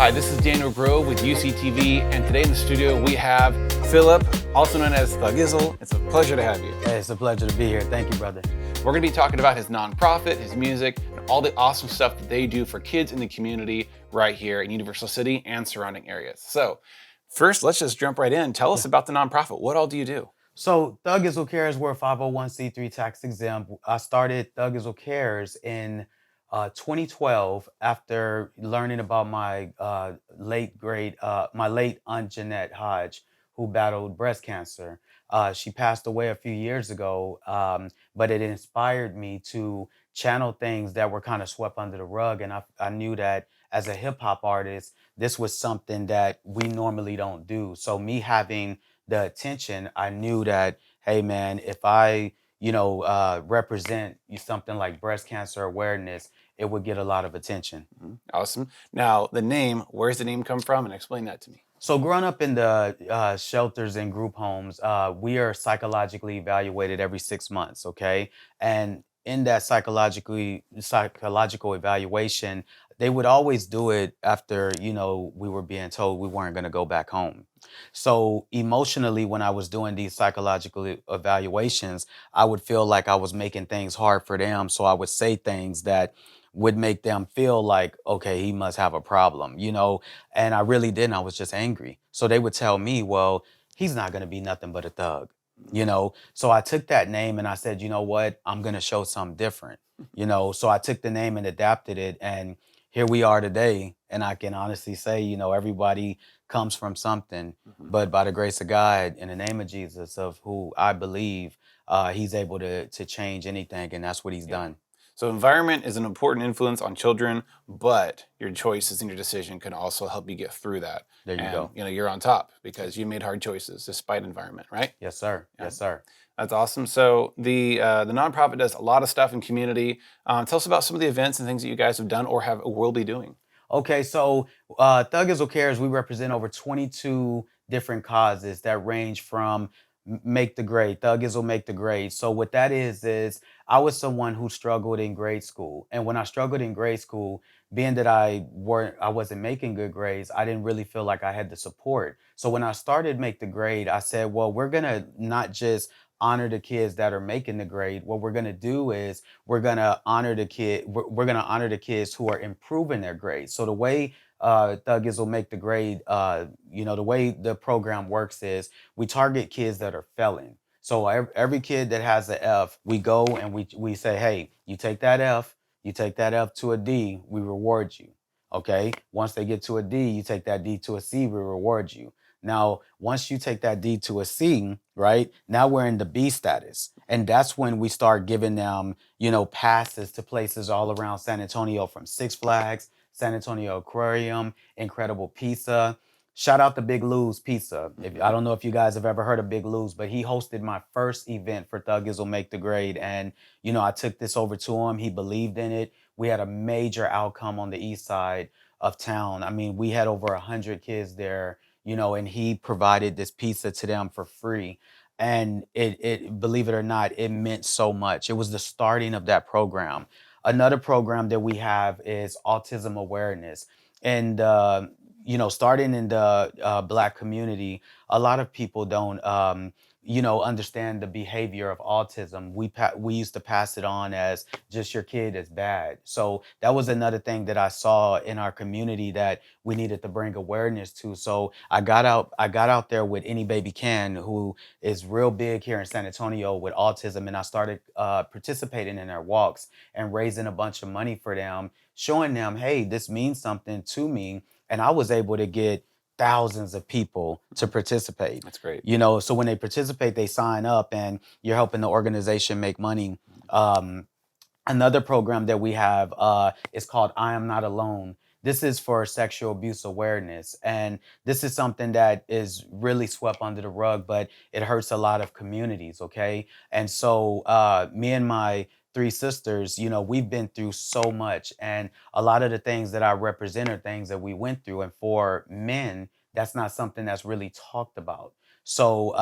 Hi, this is Daniel Grove with UCTV, and today in the studio we have Philip, also known as Thuggizzle. It's a pleasure to have you. Hey, it's a pleasure to be here. Thank you, brother. We're going to be talking about his nonprofit, his music, and all the awesome stuff that they do for kids in the community right here in Universal City and surrounding areas. So first, let's just jump right in. Tell us about the nonprofit. What all do you do? So Thuggizzle Cares, we're a 501c3 tax exempt. I started Thuggizzle Cares in 2012 after learning about my my late aunt Jeanette Hodge, who battled breast cancer. She passed away a few years ago, but it inspired me to channel things that were kind of swept under the rug. And I knew that as a hip hop artist, this was something that we normally don't do. So me having the attention, I knew that, hey man, if I, represent something like breast cancer awareness, it would get a lot of attention. Awesome. Now, the name, where's the name come from? And explain that to me. So growing up in the shelters and group homes, we are psychologically evaluated every 6 months, okay? And in that psychological evaluation, they would always do it after, we were being told we weren't going to go back home. So emotionally, when I was doing these psychological evaluations, I would feel like I was making things hard for them. So I would say things that would make them feel like, okay, he must have a problem, and I really didn't. I was just angry. So they would tell me, well, he's not going to be nothing but a thug, So I took that name and I said, you know what? I'm going to show something different, So I took the name and adapted it. And here we are today. And I can honestly say, everybody comes from something, but by the grace of God, in the name of Jesus, of who I believe, he's able to change anything. And that's what he's done. So environment is an important influence on children, but your choices and your decision can also help you get through that. There you go. You're on top because you made hard choices despite environment, right? Yes, sir. Yeah. Yes, sir. That's awesome. So the nonprofit does a lot of stuff in community. Tell us about some of the events and things that you guys have done or will be doing. Okay, so Thuggizzle Cares, we represent over 22 different causes that range from make the grade, Thuggizzle make the grade. So what that is I was someone who struggled in grade school. And when I struggled in grade school, being that I wasn't making good grades, I didn't really feel like I had the support. So when I started Make the Grade, I said, well, we're gonna not just honor the kids that are making the grade. What we're gonna do is we're gonna honor we're gonna honor the kids who are improving their grades. So the way Thuggizzle make the grade, the way the program works is we target kids that are failing. So every kid that has an F, we go and we say, hey, you take that F to a D, we reward you. Okay. Once they get to a D, you take that D to a C, we reward you. Now, once you take that D to a C, right, now we're in the B status. And that's when we start giving them, passes to places all around San Antonio, from Six Flags, San Antonio Aquarium, Incredible Pizza. Shout out to Big Lou's Pizza. I don't know if you guys have ever heard of Big Lou's, but he hosted my first event for Thuggizzle Make the Grade. And, I took this over to him. He believed in it. We had a major outcome on the east side of town. I mean, we had over 100 kids there, and he provided this pizza to them for free. And it, believe it or not, it meant so much. It was the starting of that program. Another program that we have is autism awareness. And, starting in the Black community, a lot of people don't, understand the behavior of autism. We used to pass it on as just your kid is bad. So that was another thing that I saw in our community that we needed to bring awareness to. So I got out there with Any Baby Can, who is real big here in San Antonio with autism, and I started participating in their walks and raising a bunch of money for them, showing them, hey, this means something to me. And I was able to get thousands of people to participate. That's great. So when they participate, they sign up and you're helping the organization make money. Another program that we have is called I Am Not Alone. This is for sexual abuse awareness. And this is something that is really swept under the rug, but it hurts a lot of communities, okay? And so me and my three sisters, we've been through so much. And a lot of the things that I represent are things that we went through. And for men, that's not something that's really talked about. So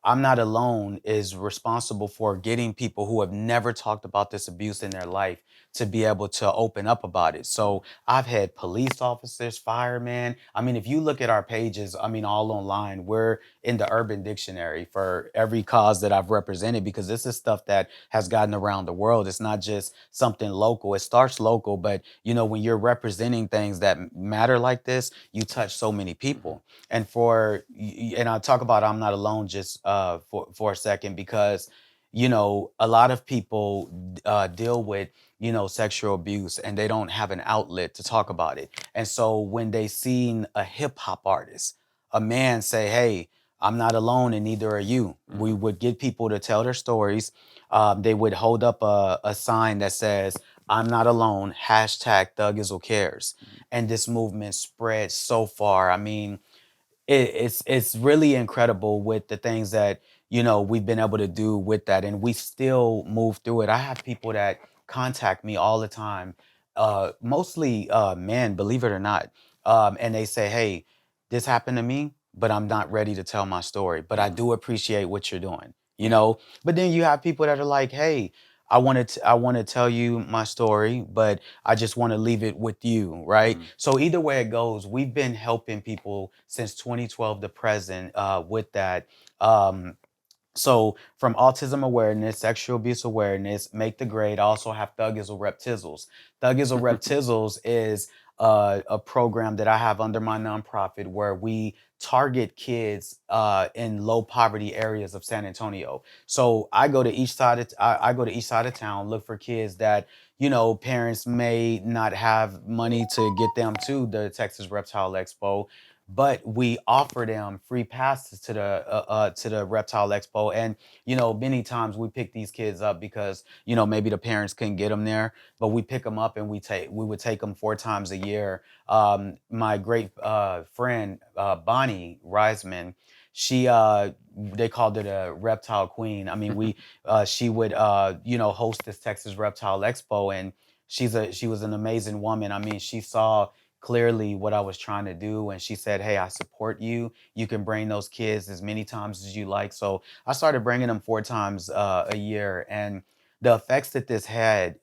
I'm Not Alone is responsible for getting people who have never talked about this abuse in their life to be able to open up about it. So I've had police officers, firemen. I mean, if you look at our pages, I mean, all online, we're in the Urban Dictionary for every cause that I've represented, because this is stuff that has gotten around the world. It's not just something local. It starts local, but when you're representing things that matter like this, you touch so many people. And I'll talk about I'm not alone just for a second, because a lot of people deal with sexual abuse, and they don't have an outlet to talk about it. And so when they seen a hip hop artist, a man say, "Hey, I'm not alone, and neither are you," we would get people to tell their stories. They would hold up a sign that says, "I'm not alone," hashtag Thuggizzle cares. And this movement spread so far. I mean, it's really incredible with the things that we've been able to do with that, and we still move through it. I have people that contact me all the time, mostly men, believe it or not, and they say, "Hey, this happened to me, but I'm not ready to tell my story, but I do appreciate what you're doing." But then you have people that are like, "Hey, I want to tell you my story, but I just want to leave it with you," right? So either way it goes, we've been helping people since 2012 to present with that. Um, so from autism awareness, sexual abuse awareness, make the grade. I also have Thuggizzle Reptizzles. Thuggizzle Reptizzles is a program that I have under my nonprofit, where we target kids in low poverty areas of San Antonio. So I go to each side I go to each side of town, look for kids that parents may not have money to get them to the Texas Reptile Expo, but we offer them free passes to the Reptile Expo. And many times we pick these kids up because maybe the parents couldn't get them there, but we pick them up and we would take them 4 times a year. My great friend Bonnie Reisman, she they called it a reptile queen. I mean, we she would host this Texas Reptile Expo, and she was an amazing woman. I mean, she saw clearly what I was trying to do, and she said, "Hey, I support you. You can bring those kids as many times as you like." So I started bringing them 4 times a year, and the effects that this had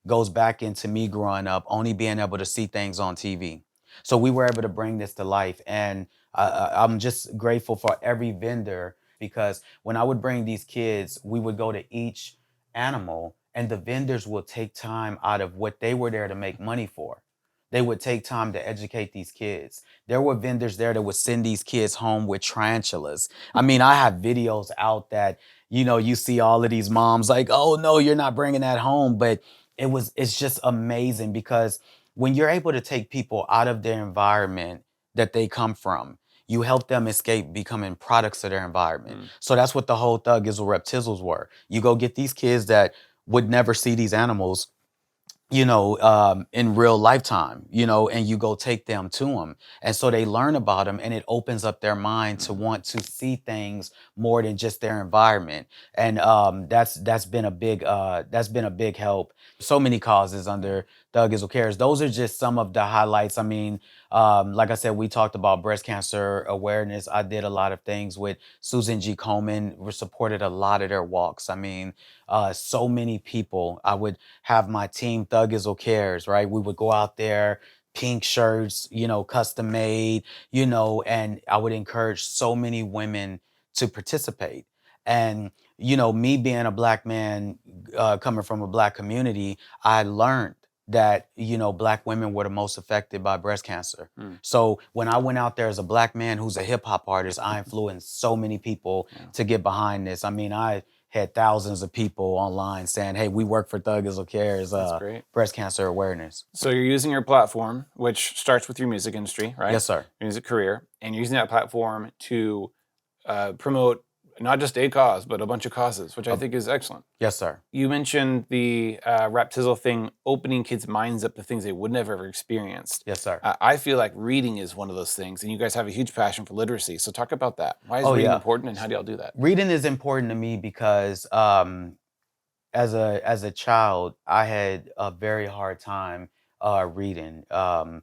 goes back into me growing up, only being able to see things on TV. So we were able to bring this to life, and I'm just grateful for every vendor, because when I would bring these kids, we would go to each animal, and the vendors will take time out of what they were there to make money for. They would take time to educate these kids. There were vendors there that would send these kids home with tarantulas. I mean, I have videos out that, you see all of these moms like, "Oh no, you're not bringing that home." But it's just amazing, because when you're able to take people out of their environment that they come from, you help them escape becoming products of their environment. So that's what the whole Thuggizzle Reptizzles were. You go get these kids that would never see these animals in real lifetime, and you go take them to them. And so they learn about them, and it opens up their mind to want to see things more than just their environment. And that's been a big help. So many causes under Thuggizzle Cares. Those are just some of the highlights. I mean, like I said, we talked about breast cancer awareness. I did a lot of things with Susan G. Komen. We supported a lot of their walks. I mean, so many people. I would have my team Thuggizzle Cares, right? We would go out there, pink shirts, custom made, and I would encourage so many women to participate. And, me being a black man, coming from a black community, I learned that, black women were the most affected by breast cancer. So when I went out there as a black man who's a hip hop artist, I influenced so many people to get behind this. I mean, I had thousands of people online saying, "Hey, we work for Thuggizzle Cares, That's great. breast cancer awareness." So you're using your platform, which starts with your music industry, right? Yes, sir. Your music career, and you're using that platform to promote not just a cause, but a bunch of causes, which I think is excellent. Yes, sir. You mentioned the Raptizzle thing, opening kids' minds up to things they would never have ever experienced. Yes, sir. I feel like reading is one of those things, and you guys have a huge passion for literacy. So talk about that. Why is Oh, reading yeah. important, and how do y'all do that? Reading is important to me because as a child, I had a very hard time reading. And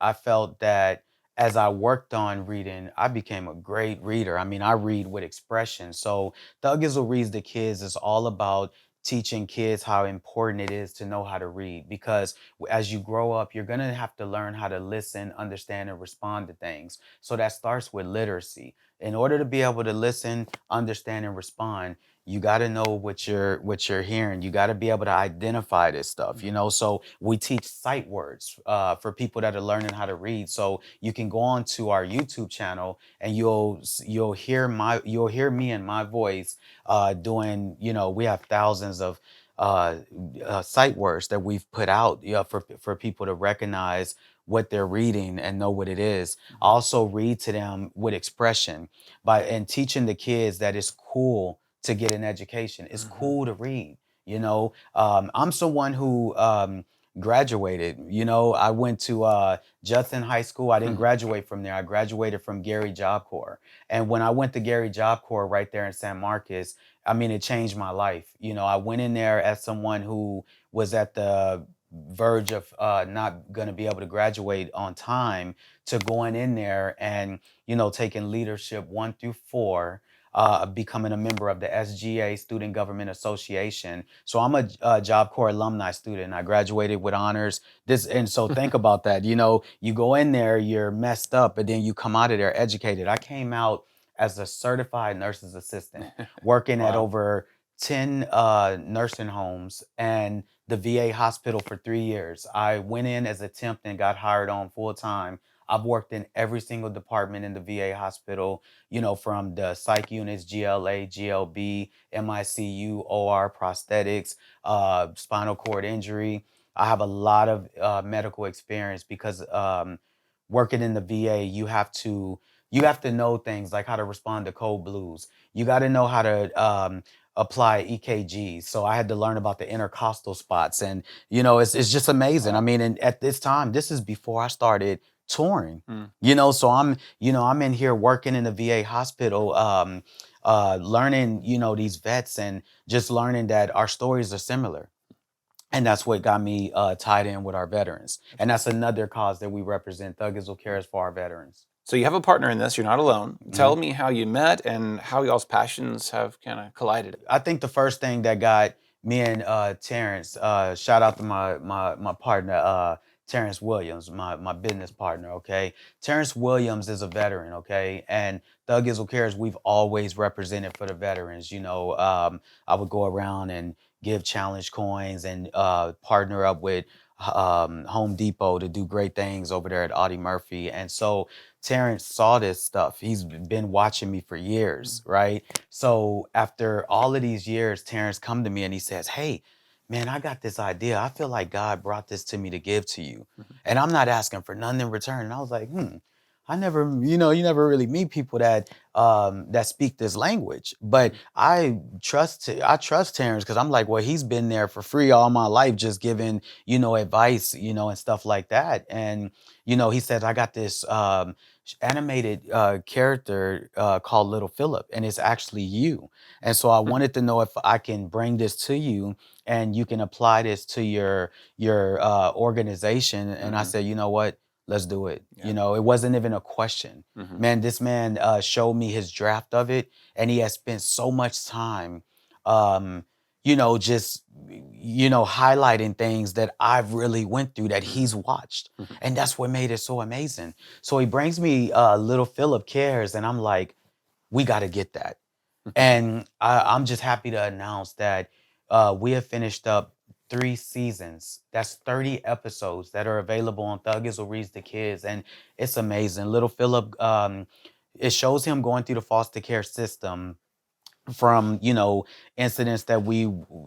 I felt that as I worked on reading, I became a great reader. I mean, I read with expression. So Thuggizzle Reads to Kids is all about teaching kids how important it is to know how to read, because as you grow up, you're going to have to learn how to listen, understand, and respond to things. So that starts with literacy. In order to be able to listen, understand, and respond, you got to know what you're hearing. You got to be able to identify this stuff, Mhm. so we teach sight words for people that are learning how to read. So you can go on to our YouTube channel, and you'll hear me and my voice doing, we have thousands of uh, sight words that we've put out, for people to recognize what they're reading and know what it is. Mhm. Also read to them with expression, by and teaching the kids that it's cool to get an education. It's Mhm. cool to read. I'm someone who graduated. I went to Judson High School. I didn't Mhm. graduate from there. I graduated from Gary Job Corps. And when I went to Gary Job Corps right there in San Marcos, I mean, it changed my life. I went in there as someone who was at the verge of not going to be able to graduate on time, to going in there and, taking leadership 1 through 4, becoming a member of the SGA, Student Government Association. So I'm a Job Corps alumni student. I graduated with honors. And so think about that. You go in there, you're messed up, but then you come out of there educated. I came out as a certified nurse's assistant, working at Wow. over 10 nursing homes and the VA hospital for 3 years. I went in as a temp and got hired on full time. I've worked in every single department in the VA hospital, from the psych units, GLA, GLB, MICU, OR, prosthetics, spinal cord injury. I have a lot of medical experience because working in the VA, you have to know things like how to respond to cold blues. You got to know how to apply EKGs. So I had to learn about the intercostal spots, and it's just amazing. I Wow. mean, and at this time, this is before I started touring. Mm. So I'm in here working in the VA hospital, learning, these vets, and just learning that our stories are similar. And that's what got me tied in with our veterans. That's And awesome. that's another cause that we represent. Thuggizzle Mm. cares for our veterans. So you have a partner in this. You're not alone. Tell Mhm. me how you met and how y'all's passions have kind of collided. I think the first thing that got me and Terrence, shout out to my partner, Terrence Williams, my business partner. Okay, Terrence Williams is a veteran. Okay, and Thuggizzle Cares, we've always represented for the veterans. I would go around and give challenge coins and partner up with Home Depot to do great things over there at Audie Murphy. And so Terrence saw this stuff. He's been watching me for Mm. years, right? So after all of these years, Terrence come to me and he says, "Hey, man, I got this idea. I feel like God brought this to me to give to you. Mhm. And I'm not asking for nothing in return." And I was like, I never, you never really meet people that speak this language. But Mhm. I trust Terrence, because I'm like, well, he's been there for free all my life, just giving, advice, and stuff like that. And, he said, I got this animated character called Little Philip, and it's actually you. And so I wanted to know if I can bring this to you, and you can apply this to your organization. And I Mhm. said, you know what? Let's do it. Yeah. It wasn't even a question. Mhm. Man, this man showed me his draft of it, and he has spent so much time, um, just highlighting things that I've really went through that Mhm. he's watched, Mhm. and that's what made it so amazing. So he brings me Little Philip Cares, and I'm like, we got to get that. And I'm just happy to announce that we have finished up 3 seasons. That's 30 episodes that are available on Thuggizzle Reads to Kids, and it's amazing. Little Philip, it shows him going through the foster care system, from incidents that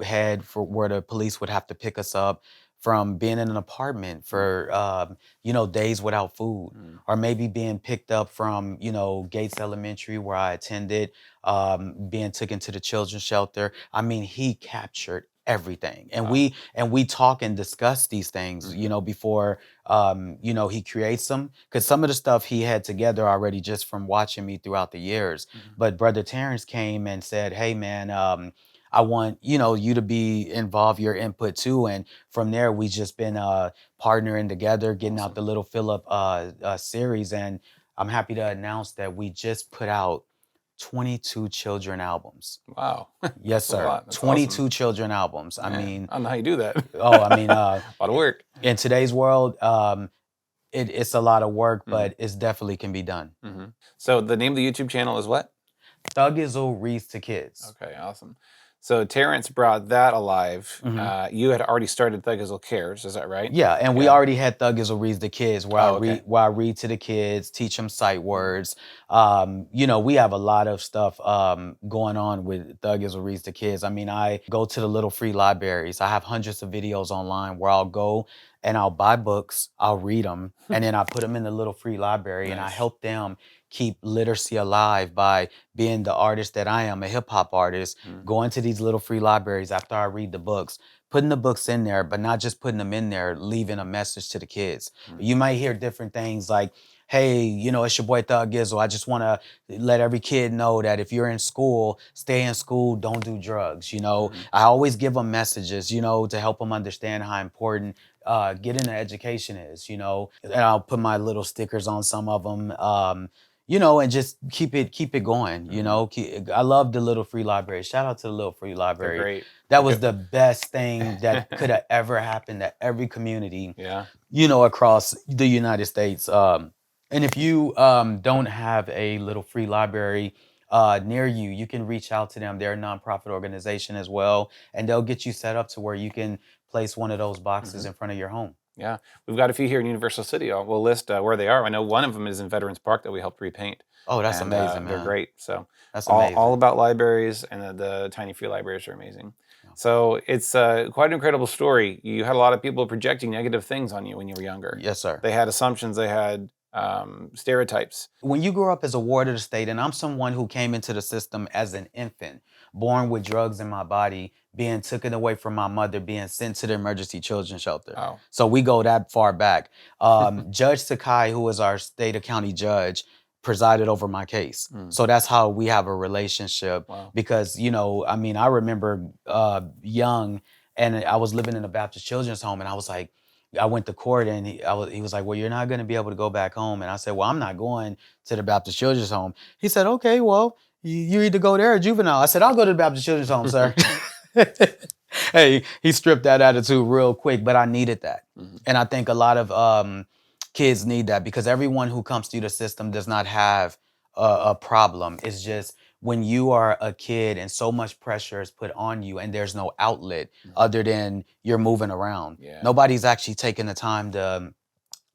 had for where the police would have to pick us up, from being in an apartment Mhm. for days without food, Mhm. or maybe being picked up from Gates Elementary, where I attended, being taken to the children's shelter. I mean, he captured everything, and Wow. we talk and discuss these things, Mhm. before he creates them, because some of the stuff he had together already just from watching me throughout the years. Mhm. But Brother Terrence came and said, "Hey, man, I want you to be involved, your input too." And from there, we just been partnering together, getting out Awesome. the Little Philip series. And I'm happy to announce that we just put out 22 children albums. Wow. Yes, That's a sir. lot. That's 22 awesome. children albums. I Man, mean, I don't know how you do that. oh, I mean, A lot of work. in today's world, it's a lot of work, Mhm. but it's definitely can be done. So the name of the YouTube channel is what? Thuggizzle Reads to Kids. Okay, awesome. So Terrence brought that alive. You had already started Thuggizzle Cares, is that right? Yeah, and we already had Thuggizzle Reads the Kids, where Oh, okay. I read to the kids, teach them sight words. We have a lot of stuff going on with Thuggizzle Reads the Kids. I mean, I go to the little free libraries. I have hundreds of videos online where I'll go and I'll buy books, I'll read them, and then I put them in the little free library, and I Nice. help them keep literacy alive by being the artist that I am, a hip hop artist, going to these little free libraries after I read the books, putting the books in there, but not just putting them in there, leaving a message to the kids. You might hear different things like, hey, it's your boy Thuggizzle. I just want to let every kid know that if you're in school, stay in school, don't do drugs. I always give them messages, to help them understand how important getting an education is, and I'll put my little stickers on some of them. And just keep it going. I love the little free library. Shout out to the little free They're library. great. That was the best thing that could have ever happened to every community, Yeah. across the United States. And if you don't have a little free library near you, you can reach out to them. They're a nonprofit organization as well, and they'll get you set up to where you can place one of those boxes in front of your home. Yeah, we've got a few here in Universal City. We'll list where they are. I know one of them is in Veterans Park that we helped repaint. Oh, that's And amazing, they're man. great. So That's all amazing. about libraries, and the tiny free libraries are amazing. So it's quite an incredible story. You had a lot of people projecting negative things on you when you were younger. Yes, sir. They had assumptions. They had stereotypes. When you grow up as a ward of the state, and I'm someone who came into the system as an infant, born with drugs in my body, being taken away from my mother, being sent to the emergency children's shelter. Oh. So we go that far back. Judge Sakai, who was our state or county judge, presided over my case. So that's how we have a relationship. Wow. Because, I remember young, and I was living in a Baptist children's home, and I was like, I went to court, and he was like, well, you're not going to be able to go back home. And I said, well, I'm not going to the Baptist Children's Home. He said, okay, well, you either go there or juvenile. I said, I'll go to the Baptist Children's Home, sir. Hey, he stripped that attitude real quick, but I needed that. And I think a lot of kids need that, because everyone who comes through the system does not have a problem. It's just when you are a kid and so much pressure is put on you and there's no outlet other than you're moving around. Yeah. Nobody's actually taking the time to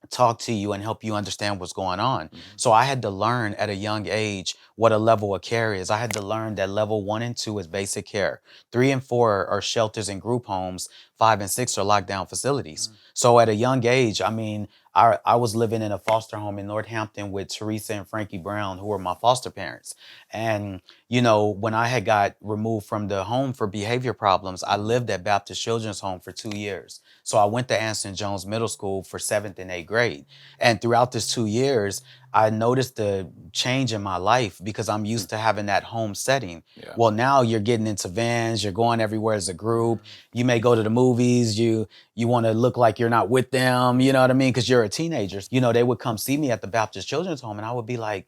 talk to you and help you understand what's going on. So I had to learn at a young age what a level of care is. I had to learn that level 1 and 2 is basic care. 3 and 4 are shelters and group homes. 5 and 6 are lockdown facilities. So at a young age, I was living in a foster home in Northampton with Teresa and Frankie Brown, who were my foster parents. And, when I had got removed from the home for behavior problems, I lived at Baptist Children's Home for 2 years. So I went to Anson Jones Middle School for 7th and 8th grade. And throughout this 2 years, I noticed the change in my life because I'm used to having that home setting. Yeah. Well, now you're getting into vans, you're going everywhere as a group. You may go to the movies, you want to look like you're not with them, you know what I mean? Because you're a teenager. They would come see me at the Baptist Children's Home, and I would be like,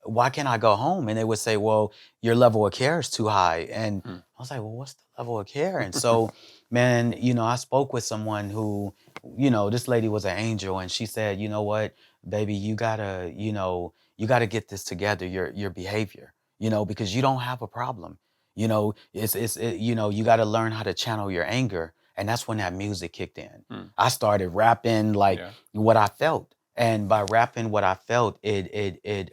why can't I go home? And they would say, well, your level of care is too high. And I was like, well, what's the level of care? And so, man, I spoke with someone who, this lady was an angel, and she said, you know what, baby, you gotta get this together, your behavior, because you don't have a problem. You gotta learn how to channel your anger. And that's when that music kicked in. I started rapping like what I felt. And by rapping what I felt, it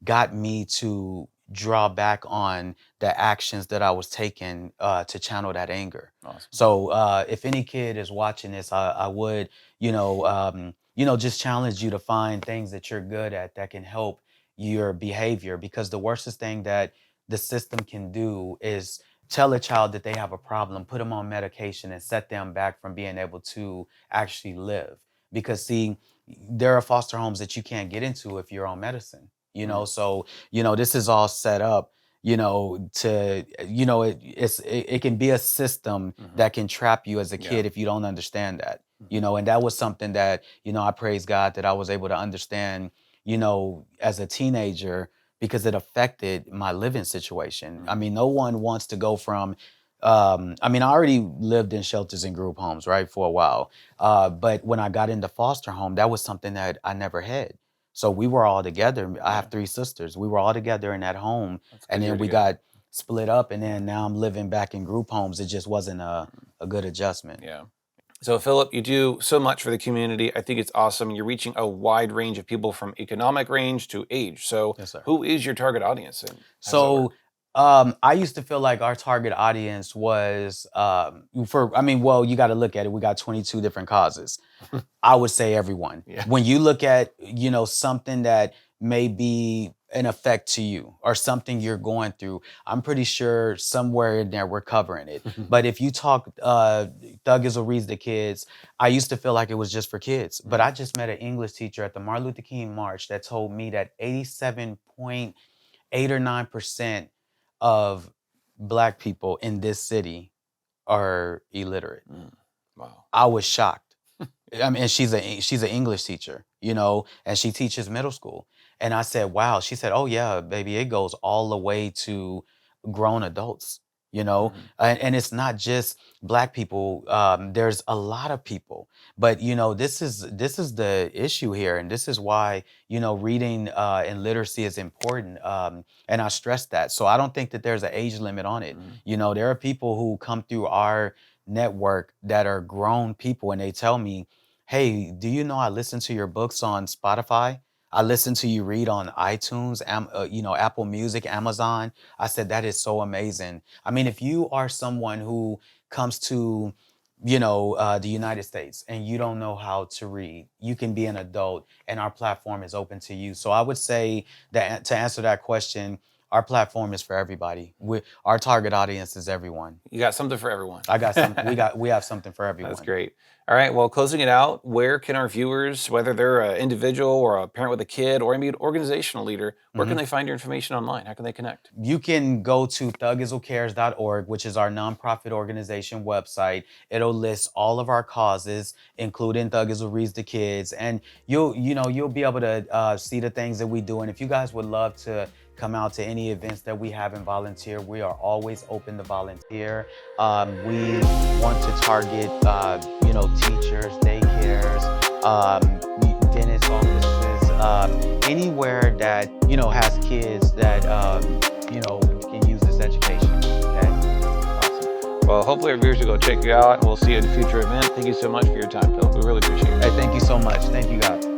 got me to draw back on the actions that I was taking to channel that anger. Awesome. So if any kid is watching this, I would, just challenge you to find things that you're good at that can help your behavior. Because the worstest thing that the system can do is tell a child that they have a problem, put them on medication, and set them back from being able to actually live. Because see, there are foster homes that you can't get into if you're on medicine, so, this is all set up, to, it can be a system that can trap you as a kid if you don't understand that, and that was something that, I praise God that I was able to understand, as a teenager, because it affected my living situation. I mean, no one wants to go from, I mean, I already lived in shelters and group homes, right, for a while. But when I got into foster home, that was something that I never had. So we were all together. I have 3 sisters. We were all together in that home, That's good and you're then we together. got split up, and then now I'm living back in group homes. It just wasn't a good adjustment. Yeah. So Philip, you do so much for the community. I think it's awesome. You're reaching a wide range of people from economic range to age. So Yes, sir. who is your target audience and how does that work? So I used to feel like our target audience was I mean, well, you got to look at it. We got 22 different causes. I would say everyone. Yeah. When you look at, something that may be an effect to you or something you're going through, I'm pretty sure somewhere in there we're covering it. But if you talk Thuggizzle Reads to Kids, I used to feel like it was just for kids. But I just met an English teacher at the Martin Luther King March that told me that 87.8 or 9% of Black people in this city are illiterate. Wow. I was shocked. I mean, and she's an English teacher, and she teaches middle school. And I said, "Wow." She said, "Oh yeah, baby, it goes all the way to grown adults." And it's not just Black people. There's a lot of people, but this is the issue here, and this is why reading and literacy is important. And I stress that. So I don't think that there's an age limit on it. There are people who come through our network that are grown people, and they tell me, "Hey, do you know I listen to your books on Spotify? I listen to you read on iTunes, Apple Music, Amazon." I said, "That is so amazing." I mean, if you are someone who comes to, the United States and you don't know how to read, you can be an adult, and our platform is open to you. So I would say that to answer that question, our platform is for everybody. Our target audience is everyone. You got something for everyone. I got something. We have something for everyone. That's great. All right. Well, closing it out, where can our viewers, whether they're an individual or a parent with a kid or maybe an organizational leader, where can they find your information online? How can they connect? You can go to thuggizzlecares.org, which is our nonprofit organization website. It'll list all of our causes, including Thuggizzle Reads to Kids, and you'll be able to see the things that we do. And if you guys would love to come out to any events that we have and volunteer, we are always open to volunteer. We want to target, teachers, daycares, dentist offices, anywhere that, has kids that, can use this education, okay? Awesome. Well, hopefully our viewers will go check you out, and we'll see you at a future event. Thank you so much for your time, Phil. We really appreciate it. Hey, thank you so much. Thank you, guys.